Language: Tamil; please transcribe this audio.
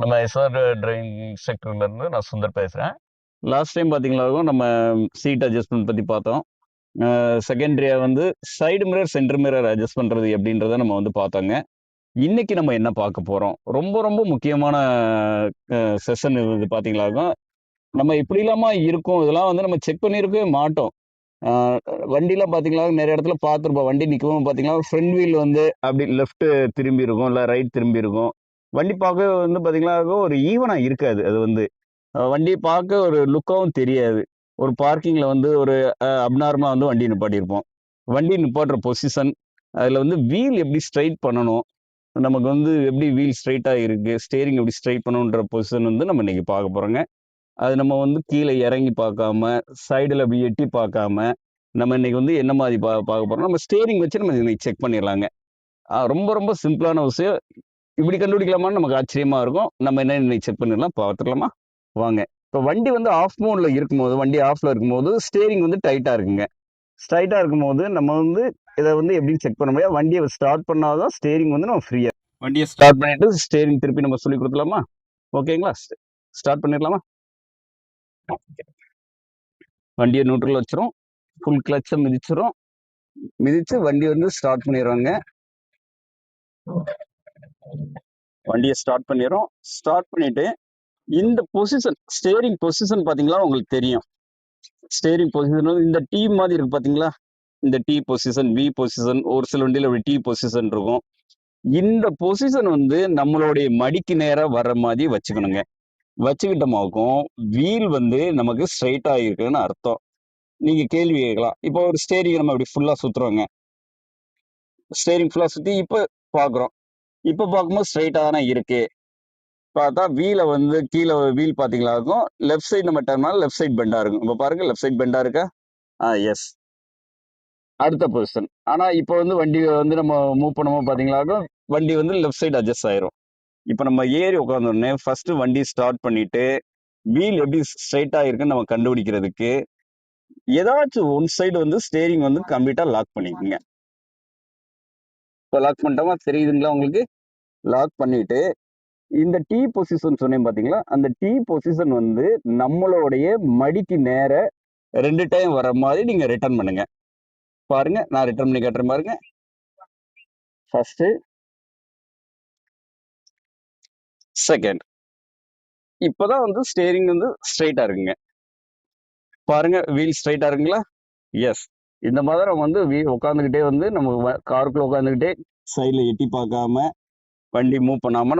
நம்ம எஸ்ஆர் டிரைவிங் இன்ஸ்ட்ரக்டர்லேருந்து நான் சுந்தர் பேசுகிறேன். லாஸ்ட் டைம் பார்த்தீங்களாகும் நம்ம சீட் அட்ஜஸ்ட்மெண்ட் பற்றி பார்த்தோம். செகண்டரியா வந்து side mirror centre mirror adjust பண்ணுறது எப்படின்றத நம்ம வந்து பார்த்தோங்க. இன்னைக்கு நம்ம என்ன பார்க்க போகிறோம், ரொம்ப ரொம்ப முக்கியமான செஷன் இது பார்த்தீங்களாகும். நம்ம இப்படி இல்லாமல் இருக்கும், இதெல்லாம் வந்து நம்ம செக் பண்ணியிருக்கவே மாட்டோம். வண்டிலாம் பார்த்தீங்களா நிறைய இடத்துல பார்த்துருப்போம். வண்டி நிற்கவும் பார்த்தீங்கன்னா ஃப்ரண்ட் வீல் வந்து அப்படி லெஃப்ட் திரும்பி இருக்கும், இல்லை ரைட் திரும்பி இருக்கும். வண்டி பார்க்க வந்து பார்த்தீங்கன்னா ஒரு ஈவனாக இருக்காது. அது வந்து வண்டியை பார்க்க ஒரு லுக்காகவும் தெரியாது. ஒரு பார்க்கிங்கில் வந்து ஒரு அப்நார்மலாக வந்து வண்டி நிப்பாட்டியிருப்போம். வண்டி நிப்பாட்டுற பொசிஷன், அதில் வந்து வீல் எப்படி ஸ்ட்ரைட் பண்ணணும், நமக்கு வந்து எப்படி வீல் ஸ்ட்ரைட்டாக இருக்குது, ஸ்டேரிங் எப்படி ஸ்ட்ரைட் பண்ணணுன்ற பொசிஷன் வந்து நம்ம இன்னைக்கு பார்க்க போகிறோங்க. அது நம்ம வந்து கீழே இறங்கி பார்க்காம, சைடில் அப்படி எட்டி பார்க்காம, நம்ம இன்னைக்கு வந்து என்ன மாதிரி பார்க்க போறோம், நம்ம ஸ்டேரிங் வச்சு நம்ம இன்னைக்கு செக் பண்ணிடலாங்க. ரொம்ப ரொம்ப சிம்பிளான விஷயம். இப்படி கண்டுபிடிக்கலாமான்னு நமக்கு ஆச்சரியமா இருக்கும். நம்ம என்ன இன்னைக்கு செக் பண்ணிடலாம், பார்த்துடலாமா வாங்க. இப்போ வண்டி வந்து ஆஃப் மோட்ல இருக்கும்போது, வண்டி ஆஃப்ல இருக்கும்போது ஸ்டேரிங் வந்து டைட்டா இருக்குங்க. ஸ்ட்ரைட்டா இருக்கும்போது நம்ம வந்து இதை வந்து எப்படின்னு செக் பண்ண முடியாது. வண்டியை ஸ்டார்ட் பண்ணாதான் ஸ்டேரிங் வந்து நம்ம ஃப்ரீயா. வண்டியை ஸ்டார்ட் பண்ணிட்டு ஸ்டேரிங் திருப்பி நம்ம சொல்லி கொடுத்துலாமா? ஓகேங்களா? ஸ்டார்ட் பண்ணிடலாமா? வண்டியை நியூட்ரல் வச்சிரும், ஃபுல் கிளச்சை மிதிச்சிரும். மிதிச்சு வண்டி வந்து ஸ்டார்ட் பண்ணிடுவாங்க. வண்டியை ஸ்டார்ட் பண்ணிடுறோம். ஸ்டார்ட் பண்ணிட்டு இந்த பொசிஷன், ஸ்டேரிங் பொசிஷன் பாத்தீங்களா, உங்களுக்கு தெரியும். ஸ்டேரிங் பொசிஷன் வந்து இந்த டீ மாதிரி இருக்கு பாத்தீங்களா, இந்த டீ பொசிஷன், வி பொசிஷன், ஒரு சில வண்டியில ஒரு டீ பொசிஷன் இருக்கும். இந்த பொசிஷன் வந்து நம்மளுடைய மடிக்கு நேரா வர்ற மாதிரி வச்சுக்கணுங்க. வச்சுக்கிட்டோமாக்கும் வீல் வந்து நமக்கு ஸ்ட்ரைட்டா இருக்குன்னு அர்த்தம். நீங்க கேள்வி கேட்கலாம், இப்போ ஒரு ஸ்டேரிங் நம்ம இப்படி ஃபுல்லா சுத்துறோங்க. ஸ்டேரிங் ஃபுல்லா சுத்தி இப்ப பாக்குறோம். இப்ப பார்க்கும்போது ஸ்ட்ரைட்டா தானே இருக்கு. பார்த்தா வீலை வந்து கீழே வீல் பாத்தீங்களா இருக்கும். லெஃப்ட் சைடு நம்ம டர்ன் லெஃப்ட் சைடு பெண்டா இருக்கும். இப்ப பாருங்க, லெஃப்ட் சைடு பெண்டா இருக்கா? எஸ். அடுத்த பொசிஷன். ஆனா இப்போ வந்து வண்டி வந்து நம்ம மூவ் பண்ணும்போது பாத்தீங்களாக்கும் வண்டி வந்து லெஃப்ட் சைடு அட்ஜஸ்ட் ஆயிரும். இப்போ நம்ம ஏறி உட்காந்தோடனே ஃபர்ஸ்ட் வண்டி ஸ்டார்ட் பண்ணிட்டு வீல் எப்படி ஸ்ட்ரைட்டா இருக்குன்னு நம்ம கண்டுபிடிக்கிறதுக்கு ஏதாச்சும் ஒன் சைடு வந்து ஸ்டேரிங் வந்து கம்ப்ளீட்டா லாக் பண்ணிக்கோங்க. இப்போ லாக் பண்ணிட்டோமா, தெரியுதுங்களா உங்களுக்கு? லாக் பண்ணிட்டு இந்த டீ பொசிஷன் சொன்னேன் பாத்தீங்களா, அந்த டீ பொசிஷன் வந்து நம்மளுடைய மடிக்கு நேர 2 டைம் வர மாதிரி நீங்க ரிட்டர்ன் பண்ணுங்க. பாருங்க, நான் ரிட்டர்ன் பண்ணி காட்டுறேன் பாருங்க. First, second. இப்பதான் வந்து ஸ்டேரிங் வந்து ஸ்ட்ரைட்டா இருக்குங்க. பாருங்க, வீல் ஸ்ட்ரைட்டா இருக்குங்களா? எஸ். இந்த மாதிரி நம்ம வந்து உட்காந்துக்கிட்டே வந்து நம்ம காருக்குள்ள உட்காந்துக்கிட்டே சைட்ல எட்டி பார்க்காம வண்டி மூவ் பண்ணாம நம்ம